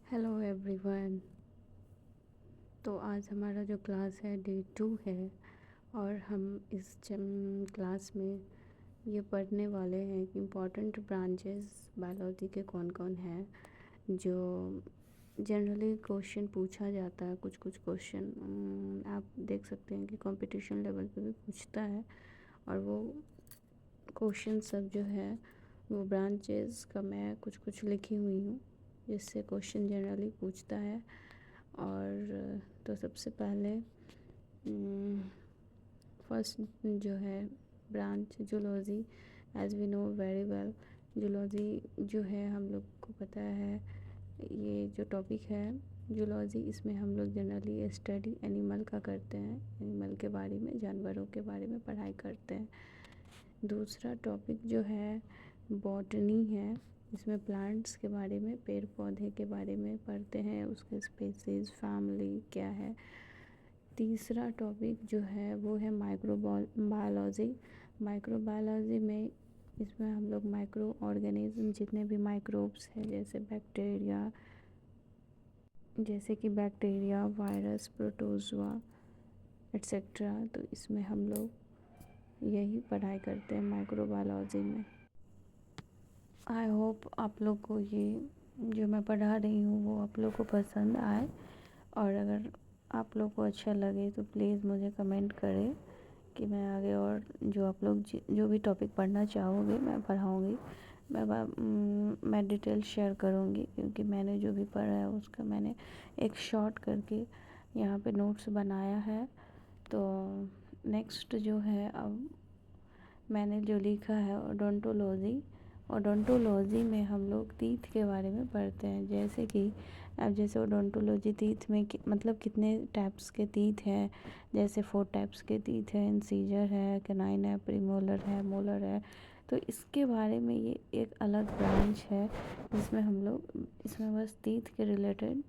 Hello everyone. तो आज हमारा जो क्लास है डे 2 है और हम इस क्लास में ये पढ़ने वाले हैं कि इम्पॉर्टेंट ब्रांचेस बायोलॉजी के कौन कौन हैं जो जनरली क्वेश्चन पूछा जाता है। कुछ कुछ क्वेश्चन आप देख सकते हैं कि कंपटीशन लेवल पे भी पूछता है और वो क्वेश्चन सब जो है वो ब्रांचेस का मैं कुछ कुछ लिखी हुई हूँ जिससे क्वेश्चन जनरली पूछता है। और तो सबसे पहले फर्स्ट जो है branch zoology. As we know very well, zoology जो है हम लोग को पता है, ये जो टॉपिक है जूलॉजी, इसमें हम लोग जनरली स्टडी एनिमल का करते हैं, एनिमल के बारे में, जानवरों के बारे में पढ़ाई करते हैं। दूसरा टॉपिक जो है बॉटनी है, इसमें प्लांट्स के बारे में, पेड़ पौधे के बारे में पढ़ते हैं, उसके स्पेसीज, फैमिली क्या है। तीसरा टॉपिक जो है वो है माइक्रोबायोलॉजी। माइक्रोबायोलॉजी में इसमें हम लोग माइक्रो ऑर्गेनिज्म, जितने भी माइक्रोब्स हैं जैसे कि बैक्टीरिया, वायरस, प्रोटोजोआ एट्सेट्रा, तो इसमें हम लोग यही पढ़ाई करते हैं माइक्रोबायोलॉजी में। आई होप आप लोग को ये जो मैं पढ़ा रही हूँ वो आप लोग को पसंद आए, और अगर आप लोग को अच्छा लगे तो प्लीज़ मुझे कमेंट करें कि मैं आगे और जो आप लोग जो भी टॉपिक पढ़ना चाहोगे मैं पढ़ाऊँगी। मैं डिटेल शेयर करूँगी, क्योंकि मैंने जो भी पढ़ा है उसका मैंने एक शॉर्ट करके यहाँ पे नोट्स बनाया है। तो नेक्स्ट जो है, अब मैंने जो लिखा है ओडोंटोलॉजी। ओडोंटोलॉजी में हम लोग टीथ के बारे में पढ़ते हैं, जैसे कि अब जैसे ओडोंटोलॉजी टीथ में मतलब कितने टाइप्स के टीथ हैं। जैसे 4 टाइप्स के टीथ हैं, इंसीजर है, कैनाइन है, प्रीमोलर है, मोलर है। तो इसके बारे में ये एक अलग ब्रांच है जिसमें हम लोग इसमें बस टीथ के रिलेटेड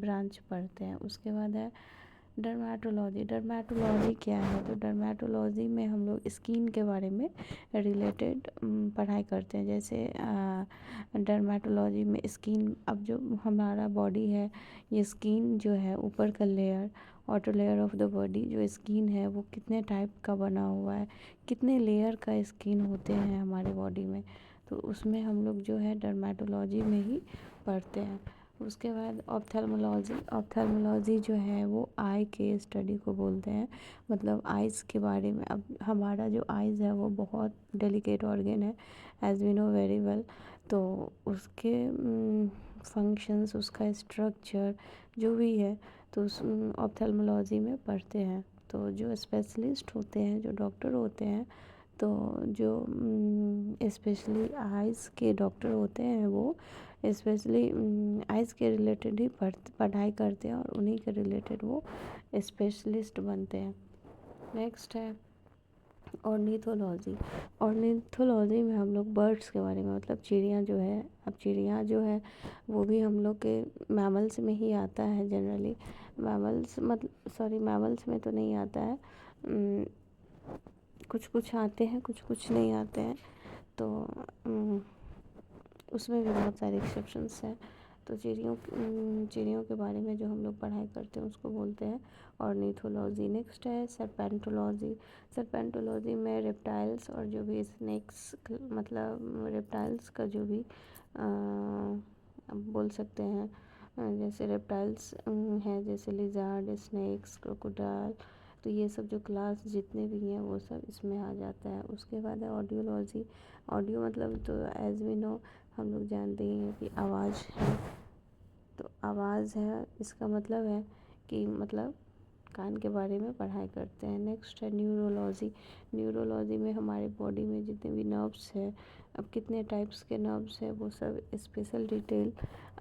ब्रांच पढ़ते हैं। उसके बाद है डर्मेटोलॉजी। डर्मेटोलॉजी क्या है? तो डर्मेटोलॉजी में हम लोग स्किन के बारे में रिलेटेड पढ़ाई करते हैं। जैसे डर्मेटोलॉजी में स्किन, अब जो हमारा बॉडी है, ये स्किन जो है ऊपर का layer, outer layer of the body जो स्किन है वो कितने टाइप का बना हुआ है, कितने लेयर का स्किन होते हैं हमारे बॉडी में, तो उसमें हम लोग जो है डर्मेटोलॉजी में ही पढ़ते हैं। उसके बाद ऑप्थेल्मोलॉजी। ऑप्थेल्मोलॉजी जो है वो आई के स्टडी को बोलते हैं, मतलब आइज़ के बारे में। अब हमारा जो आइज़ है वो बहुत डेलिकेट ऑर्गन है, as we know very well. तो उसके फंक्शंस, उसका स्ट्रक्चर जो भी है, तो उस ऑप्थेल्मोलॉजी में पढ़ते हैं। तो जो स्पेशलिस्ट होते हैं, जो डॉक्टर होते हैं, तो जो स्पेशली आइज़ के डॉक्टर होते हैं वो स्पेशली आइज़ के रिलेटेड ही पढ़ाई करते हैं और उन्हीं के रिलेटेड वो स्पेशलिस्ट बनते हैं। नेक्स्ट है ऑर्निथोलॉजी। ऑर्निथोलॉजी में हम लोग बर्ड्स के बारे में, मतलब चिड़िया जो है, अब चिड़िया जो है वो भी हम लोग के मैमल्स में ही आता है जनरली। मैमल्स में तो नहीं आता है, कुछ कुछ आते हैं, कुछ कुछ नहीं आते हैं, तो उसमें भी बहुत सारे एक्सेप्शंस हैं। तो चिड़ियों के बारे में जो हम लोग पढ़ाई करते हैं उसको बोलते हैं ऑर्निथोलॉजी। नेक्स्ट है सर्पेंटोलॉजी। सर्पेंटोलॉजी में रेप्टाइल्स और जो भी स्नेक्स, मतलब रेप्टाइल्स का जो भी बोल सकते हैं, जैसे रेप्टाइल्स हैं, जैसे लिजार्ड, स्नेक्स, क्रोकोडाइल, तो ये सब जो क्लास जितने भी हैं वो सब इसमें आ जाता है। उसके बाद है ऑडियोलॉजी। ऑडियो मतलब तो एज वी नो, हम लोग जानते ही हैं कि आवाज़ है, तो आवाज़ है इसका मतलब है कि मतलब कान के बारे में पढ़ाई करते हैं। नेक्स्ट है न्यूरोलॉजी। न्यूरोलॉजी में हमारे बॉडी में जितने भी नर्व्स हैं, अब कितने टाइप्स के नर्व्स हैं वो सब स्पेशल डिटेल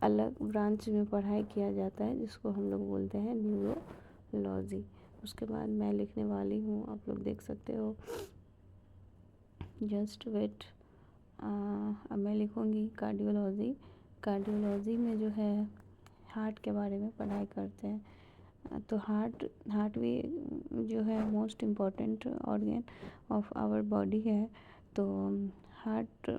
अलग ब्रांच में पढ़ाई किया जाता है, जिसको हम लोग बोलते हैं न्यूरोलॉजी। उसके बाद मैं लिखने वाली हूँ, आप लोग देख सकते हो, जस्ट वेट। अब मैं लिखूँगी कार्डियोलॉजी। कार्डियोलॉजी में जो है हार्ट के बारे में पढ़ाई करते हैं। तो हार्ट भी जो है most important organ of our body है। तो हार्ट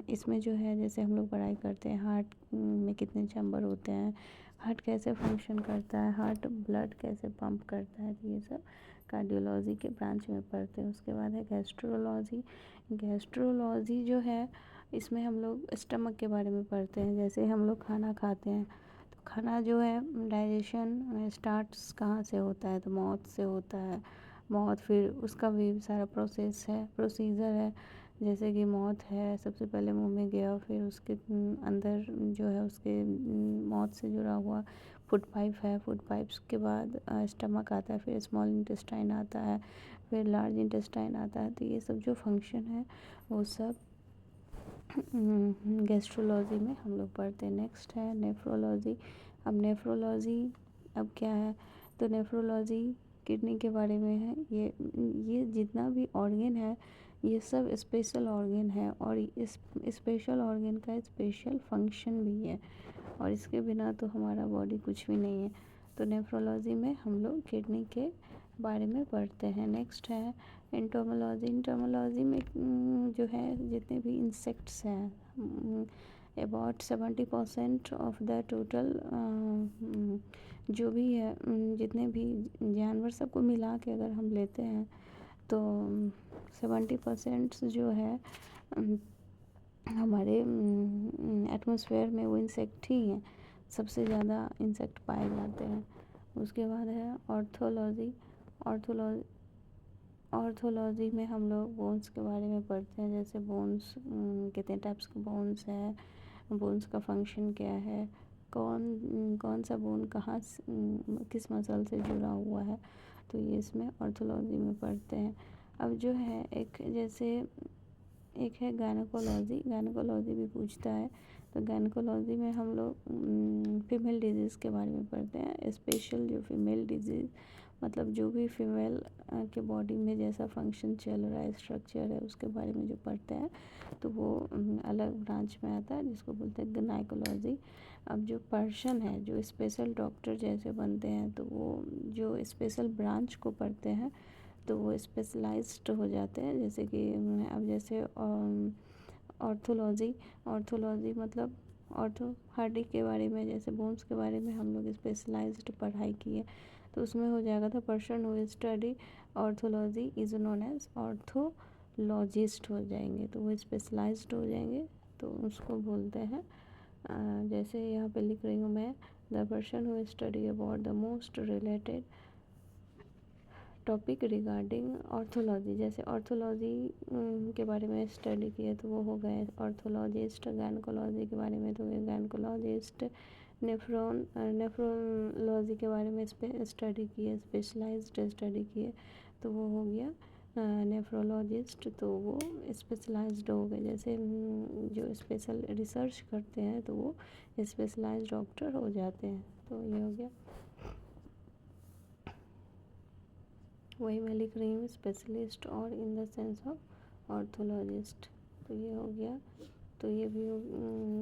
इसमें जो है जैसे हम लोग पढ़ाई करते हैं हार्ट में कितने चैम्बर होते हैं, हार्ट कैसे फंक्शन करता है, हार्ट ब्लड कैसे पंप करता है, तो ये सब कार्डियोलॉजी के ब्रांच में पढ़ते हैं। उसके बाद है गैस्ट्रोलॉजी। गैस्ट्रोलॉजी जो है इसमें हम लोग स्टमक के बारे में पढ़ते हैं। जैसे हम लोग खाना खाते हैं तो खाना जो है डाइजेशन स्टार्ट्स कहाँ से होता है, तो माउथ से होता है। माउथ फिर उसका भी सारा प्रोसीजर है। जैसे कि माउथ है, सबसे पहले मुंह में गया, फिर उसके अंदर जो है उसके माउथ से जुड़ा हुआ फूड पाइप है, फूड पाइप्स के बाद स्टमक आता है, फिर स्मॉल इंटेस्टाइन आता है, फिर लार्ज इंटेस्टाइन आता है। तो ये सब जो फंक्शन है वो सब गैस्ट्रोलॉजी में हम लोग पढ़ते हैं। नेक्स्ट है नेफ्रोलॉजी। अब नेफ्रोलॉजी अब क्या है, तो नेफ्रोलॉजी किडनी के बारे में है। ये जितना भी ऑर्गन है ये सब स्पेशल ऑर्गन है और इस स्पेशल ऑर्गन का स्पेशल फंक्शन भी है और इसके बिना तो हमारा बॉडी कुछ भी नहीं है। तो नेफ्रोलॉजी में हम लोग किडनी के बारे में पढ़ते हैं। नेक्स्ट है एंटोमोलॉजी। एंटोमोलॉजी में जो है जितने भी इंसेक्ट्स हैं अबाउट 70% ऑफ द टोटल जो भी है जितने भी जानवर सबको मिला के अगर हम लेते हैं तो 70% जो है हमारे एटमॉस्फेयर में वो इंसेक्ट ही हैं, सबसे ज़्यादा इंसेक्ट पाए जाते हैं। उसके बाद है ऑर्थोलॉजी। ऑर्थोलॉजी ऑर्थोलॉजी में हम लोग बोन्स के बारे में पढ़ते हैं। जैसे बोन्स कितने टाइप्स के बोन्स हैं, बोन्स का फंक्शन क्या है, कौन कौन सा बोन कहाँ किस मसल से जुड़ा हुआ है, तो ये इसमें ऑर्थोलॉजी में पढ़ते हैं। अब जो है एक है गायनेकोलॉजी। गायनेकोलॉजी भी पूछता है, तो गायनेकोलॉजी में हम लोग फीमेल डिजीज़ के बारे में पढ़ते हैं। स्पेशल जो फीमेल डिजीज़ मतलब जो भी फीमेल के बॉडी में जैसा फंक्शन चल रहा है, स्ट्रक्चर है, उसके बारे में जो पढ़ते हैं तो वो अलग ब्रांच में आता है जिसको बोलते हैं गायनेकोलॉजी। अब जो पर्सन है जो स्पेशल डॉक्टर जैसे बनते हैं तो वो जो स्पेशल ब्रांच को पढ़ते हैं तो वो स्पेशलाइज्ड हो जाते हैं। जैसे कि अब जैसे ऑर्थोलॉजी ऑर्थोलॉजी मतलब ऑर्थो हड्डी के बारे में, जैसे बोन्स के बारे में हम लोग स्पेशलाइज्ड पढ़ाई किए तो उसमें हो जाएगा था person who study orthology is known as orthologist हो जाएंगे, तो वो स्पेशलाइज्ड हो जाएंगे तो उसको बोलते हैं जैसे यहाँ पे लिख रही हूँ मैं, the person who study about the most related topic regarding orthology. जैसे ऑर्थोलॉजी के बारे में स्टडी किए तो वो हो गए ऑर्थोलॉजिस्ट। गायनेकोलॉजी के बारे में तो गए गायनेकोलॉजिस्ट। नेफ्रोलॉजी के बारे में स्टडी किए, स्पेशलाइज्ड स्टडी किए तो वो हो गया नेफ्रोलॉजिस्ट, तो वो स्पेशलाइज्ड हो गए। जैसे जो स्पेशल रिसर्च करते हैं तो वो स्पेशलाइज्ड डॉक्टर हो जाते हैं, तो ये हो गया। वही मैं लिख रही हूँ स्पेशलिस्ट और इन द सेंस ऑफ ऑर्थोलॉजिस्ट, तो ये हो गया। तो ये भी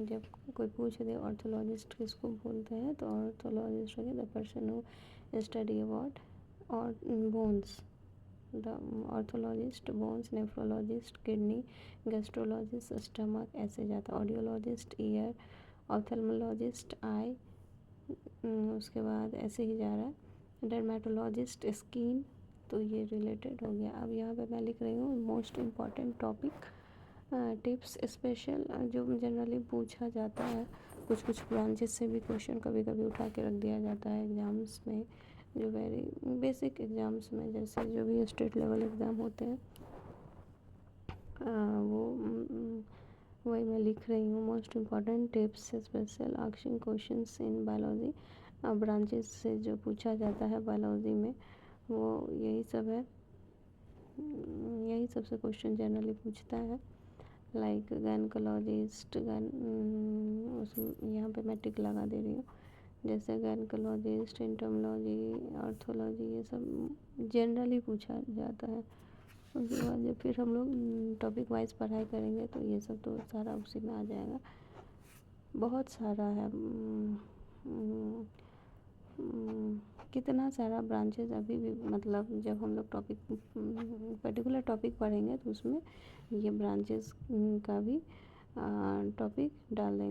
जब कोई पूछ दे ऑर्थोलॉजिस्ट किसको बोलते हैं तो ऑर्थोलॉजिस्ट हो गया the person who study about और bones. The orthologist bones, nephrologist kidney, gastrologist stomach, ऐसे जाता। ऑडियोलॉजिस्ट ईयर, ऑप्थेल्मोलॉजिस्ट आई, उसके बाद ऐसे ही जा रहा है। डर्मेटोलॉजिस्ट स्किन, तो ये रिलेटेड हो गया। अब यहाँ पे मैं लिख रही हूँ most important topic tips special जो जनरली पूछा जाता है। कुछ ब्रांचेस से भी क्वेश्चन कभी कभी उठा के रख दिया जाता है एग्ज़ाम्स में, जो वेरी बेसिक एग्ज़ाम्स में, जैसे जो भी स्टेट लेवल एग्ज़ाम होते हैं वो वही मैं लिख रही हूँ most important tips special asking questions in biology. Branches से जो पूछा जाता है बायोलॉजी में वो यही सब है, यही सबसे क्वेश्चन जनरली पूछता है। लाइक गायनेकोलॉजिस्ट उसमें यहाँ पे मैं टिक लगा दे रही हूँ। जैसे गायनेकोलॉजिस्ट, एंटोमोलॉजी, ऑर्थोलॉजी, ये सब जनरली पूछा जाता है। उसके बाद जब फिर हम लोग टॉपिक वाइज पढ़ाई करेंगे तो ये सब तो सारा उसी में आ जाएगा। बहुत सारा है कितना सारा ब्रांचेस अभी भी, मतलब जब हम लोग टॉपिक पर्टिकुलर टॉपिक पढ़ेंगे तो उसमें ये ब्रांचेस का भी टॉपिक डाल देंगे।